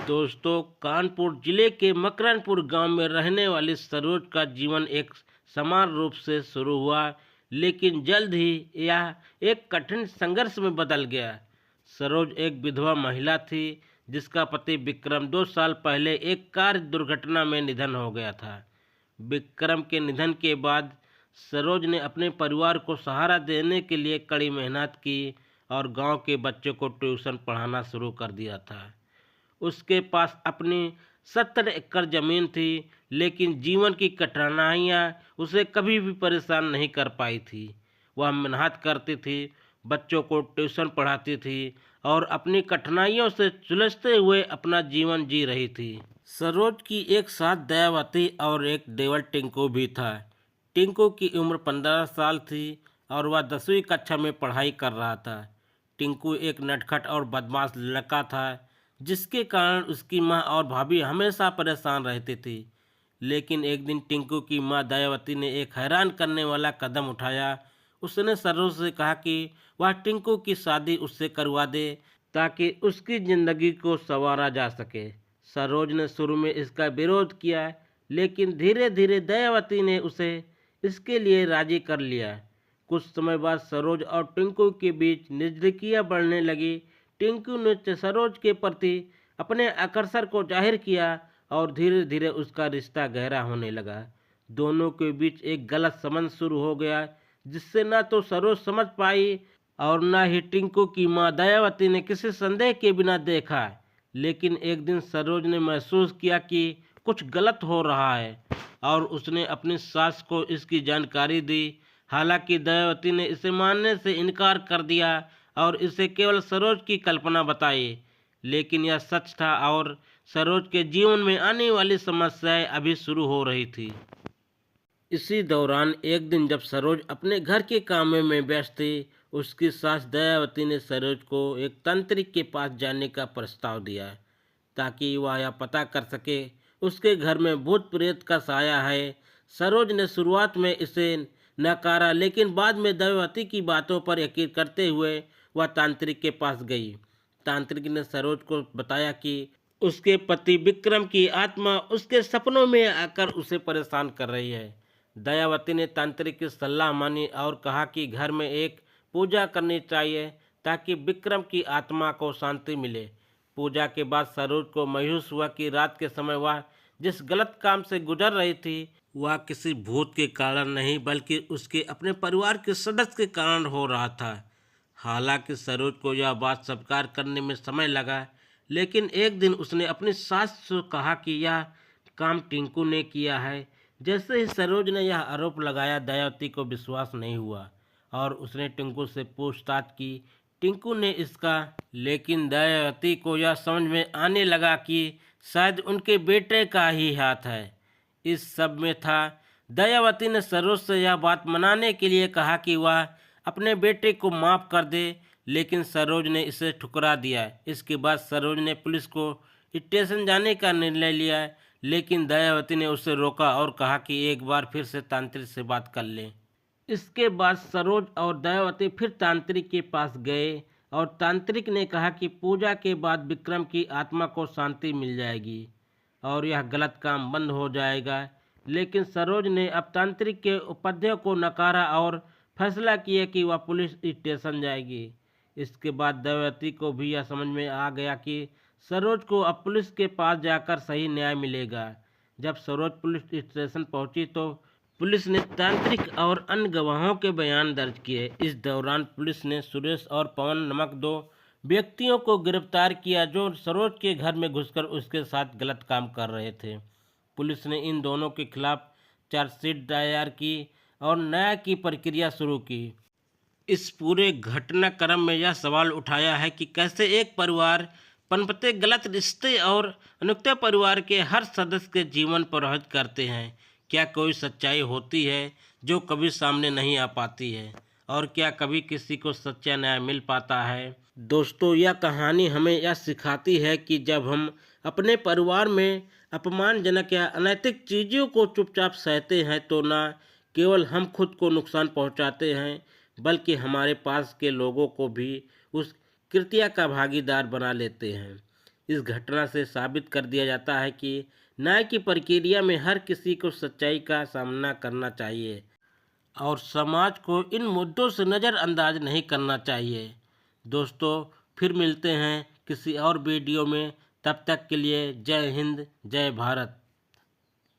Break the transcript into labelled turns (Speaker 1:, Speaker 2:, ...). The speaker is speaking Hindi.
Speaker 1: दोस्तों, कानपुर जिले के मकरनपुर गांव में रहने वाली सरोज का जीवन एक समान रूप से शुरू हुआ, लेकिन जल्द ही यह एक कठिन संघर्ष में बदल गया। सरोज एक विधवा महिला थी, जिसका पति विक्रम 2 साल पहले एक कार दुर्घटना में निधन हो गया था। विक्रम के निधन के बाद सरोज ने अपने परिवार को सहारा देने के लिए कड़ी मेहनत की और गांव के बच्चों को ट्यूशन पढ़ाना शुरू कर दिया था। उसके पास अपनी 70 एकड़ जमीन थी, लेकिन जीवन की कठिनाइयाँ उसे कभी भी परेशान नहीं कर पाई थी। वह मेहनत करती थी, बच्चों को ट्यूशन पढ़ाती थी और अपनी कठिनाइयों से सुलझते हुए अपना जीवन जी रही थी। सरोज की एक साथ दयावती और एक देवर टिंकू भी था। टिंकू की उम्र 15 साल थी और वह 10वीं कक्षा में पढ़ाई कर रहा था। टिंकू एक नटखट और बदमाश लड़का था, जिसके कारण उसकी माँ और भाभी हमेशा परेशान रहती थी। लेकिन एक दिन टिंकू की माँ दयावती ने एक हैरान करने वाला कदम उठाया। उसने सरोज से कहा कि वह टिंकू की शादी उससे करवा दे, ताकि उसकी ज़िंदगी को संवारा जा सके। सरोज ने शुरू में इसका विरोध किया, लेकिन धीरे धीरे दयावती ने उसे इसके लिए राजी कर लिया। कुछ समय बाद सरोज और टिंकू के बीच नज़दीकियाँ बढ़ने लगी। टिंकू ने सरोज के प्रति अपने आकर्षण को जाहिर किया और धीरे धीरे उसका रिश्ता गहरा होने लगा। दोनों के बीच एक गलत संबंध शुरू हो गया, जिससे न तो सरोज समझ पाई और न ही टिंकू की माँ दयावती ने किसी संदेह के बिना देखा। लेकिन एक दिन सरोज ने महसूस किया कि कुछ गलत हो रहा है और उसने अपनी सास को इसकी जानकारी दी। हालांकि दयावती ने इसे मानने से इनकार कर दिया और इसे केवल सरोज की कल्पना बताई, लेकिन यह सच था और सरोज के जीवन में आने वाली समस्याएं अभी शुरू हो रही थी। इसी दौरान एक दिन जब सरोज अपने घर के कामों में व्यस्त थी, उसकी सास दयावती ने सरोज को एक तांत्रिक के पास जाने का प्रस्ताव दिया, ताकि वह यह पता कर सके उसके घर में भूत प्रेत का साया है। सरोज ने शुरुआत में इसे नकारा, लेकिन बाद में दयावती की बातों पर यकीन करते हुए वह तांत्रिक के पास गई। तांत्रिक ने सरोज को बताया कि उसके पति विक्रम की आत्मा उसके सपनों में आकर उसे परेशान कर रही है। दयावती ने तांत्रिक की सलाह मानी और कहा कि घर में एक पूजा करनी चाहिए, ताकि विक्रम की आत्मा को शांति मिले। पूजा के बाद सरोज को महसूस हुआ कि रात के समय वह जिस गलत काम से गुजर रही थी, वह किसी भूत के कारण नहीं, बल्कि उसके अपने परिवार के सदस्य के कारण हो रहा था। हालांकि सरोज को यह बात स्वीकार करने में समय लगा, लेकिन एक दिन उसने अपनी सास से कहा कि यह काम टिंकू ने किया है। जैसे ही सरोज ने यह आरोप लगाया, दयावती को विश्वास नहीं हुआ और उसने टिंकू से पूछताछ की। टिंकू ने इसका, लेकिन दयावती को यह समझ में आने लगा कि शायद उनके बेटे का ही हाथ है। इस सब में था, दयावती ने सरोज से यह बात मनाने के लिए कहा कि वह अपने बेटे को माफ़ कर दे, लेकिन सरोज ने इसे ठुकरा दिया। इसके बाद सरोज ने पुलिस को स्टेशन जाने का निर्णय लिया, लेकिन दयावती ने उसे रोका और कहा कि एक बार फिर से तांत्रिक से बात कर लें। इसके बाद सरोज और दयावती फिर तांत्रिक के पास गए और तांत्रिक ने कहा कि पूजा के बाद विक्रम की आत्मा को शांति मिल जाएगी और यह गलत काम बंद हो जाएगा। लेकिन सरोज ने अब तांत्रिक के उपदेश को नकारा और फैसला किया कि वह पुलिस स्टेशन जाएगी। इसके बाद दयावती को भी यह समझ में आ गया कि सरोज को अब पुलिस के पास जाकर सही न्याय मिलेगा। जब सरोज पुलिस स्टेशन पहुंची तो पुलिस ने तांत्रिक और अन्य गवाहों के बयान दर्ज किए। इस दौरान पुलिस ने सुरेश और पवन नामक 2 व्यक्तियों को गिरफ्तार किया, जो सरोज के घर में घुसकर उसके साथ गलत काम कर रहे थे। पुलिस ने इन दोनों के खिलाफ चार्जशीट दायर की और न्याय की प्रक्रिया शुरू की। इस पूरे घटनाक्रम में यह सवाल उठाया है कि कैसे एक परिवार पनपते गलत रिश्ते और अनुक्ता परिवार के हर सदस्य के जीवन प्रभावित करते हैं। क्या कोई सच्चाई होती है जो कभी सामने नहीं आ पाती है, और क्या कभी किसी को सच्चा न्याय मिल पाता है? दोस्तों, यह कहानी हमें यह सिखाती है कि जब हम अपने परिवार में अपमानजनक या अनैतिक चीज़ों को चुपचाप सहते हैं, तो न केवल हम खुद को नुकसान पहुंचाते हैं, बल्कि हमारे पास के लोगों को भी उस कृत्य का भागीदार बना लेते हैं। इस घटना से साबित कर दिया जाता है कि न्याय की प्रक्रिया में हर किसी को सच्चाई का सामना करना चाहिए और समाज को इन मुद्दों से नज़रअंदाज नहीं करना चाहिए। दोस्तों, फिर मिलते हैं किसी और वीडियो में। तब तक के लिए जय हिंद, जय भारत।